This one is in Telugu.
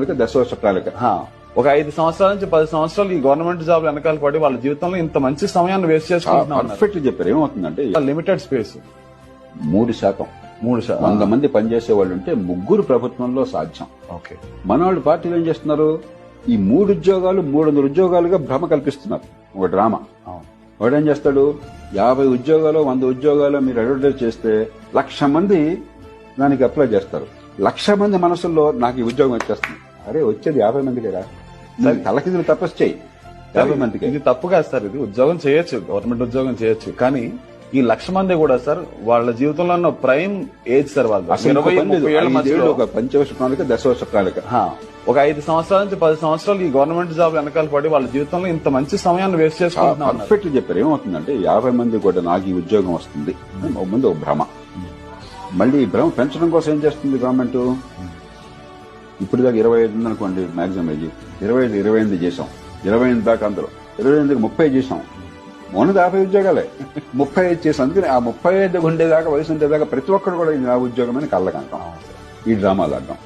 ప్రణాళిక, దశవర్ష ప్రణాళిక. ఒక 5 సంవత్సరాల నుంచి 10 సంవత్సరాలు ఈ గవర్నమెంట్ జాబ్ వెనకాల పడి వాళ్ళ జీవితంలో ఇంత మంచి సమయాన్ని వేస్ట్ చేసుకుంటున్నారు. పర్ఫెక్ట్ చెప్పారు. ఏమవుతుందంటే లిమిటెడ్ స్పేస్ 3%. 100 మంది పనిచేసే వాళ్ళు ఉంటే 3 ప్రభుత్వంలో సాధ్యం. ఓకే, మన వాళ్ళు పార్టీలు ఏం చేస్తున్నారు, ఈ 3 ఉద్యోగాలు 300 ఉద్యోగాలుగా భ్రమ కల్పిస్తున్నారు. ఒక డ్రామా. వాడు ఏం చేస్తాడు, 50 ఉద్యోగాలు 100 ఉద్యోగాలు మీరు అడ్వర్టైజ్ చేస్తే 1,00,000 మంది దానికి అప్లై చేస్తారు. 1,00,000 మంది మనసుల్లో నాకు ఈ ఉద్యోగం వచ్చేస్తుంది. అరే వచ్చేది 50 మంది లేరా, తలకిందులు తపస్సు చేయి 50 మందికి. ఇది తప్పు కాదు సార్, ఇది ఉద్యోగం చేయొచ్చు, గవర్నమెంట్ ఉద్యోగం చేయొచ్చు. కానీ ఈ 1,00,000 మంది కూడా సార్ వాళ్ళ జీవితంలో ఉన్న ప్రైమ్ ఏజ్ సార్ వాళ్ళు 20-30 ఏళ్ల మధ్యలో ఒక పంచవర్ష ప్రణాళిక, దశవర్ష ప్రణాళిక. ఒక 5 సంవత్సరాల నుంచి 10 సంవత్సరాలు ఈ గవర్నమెంట్ జాబ్ వెనకాల పడి వాళ్ళ జీవితంలో ఇంత మంచి సమయాన్ని వేస్ట్ చేసుకుంటున్నారు. పర్ఫెక్ట్ చెప్పారు. ఏమవుతుందంటే 50 మంది కూడా నాకు ఈ ఉద్యోగం వస్తుంది ముందు ఒక భ్రమ. మళ్ళీ ఈ భ్రమ పెంచడం కోసం ఏం చేస్తుంది గవర్నమెంట్, ఇప్పుడు దాకా 25 ఉందనుకోండి మాక్సిమం ఏజ్, 25 చేసాం, 28 దాకా అందరూ 28కి 30 చేసాం, ఉన్నది 50 ఉద్యోగాలే 35 చేసాం. అందుకని ఆ 35 ఉండేదాకా వయసు ఉండేదాకా ప్రతి ఒక్కరు కూడా ఇది నా ఉద్యోగం అని కళ్ళకంటాం. ఈ డ్రామాలు ఆడడం.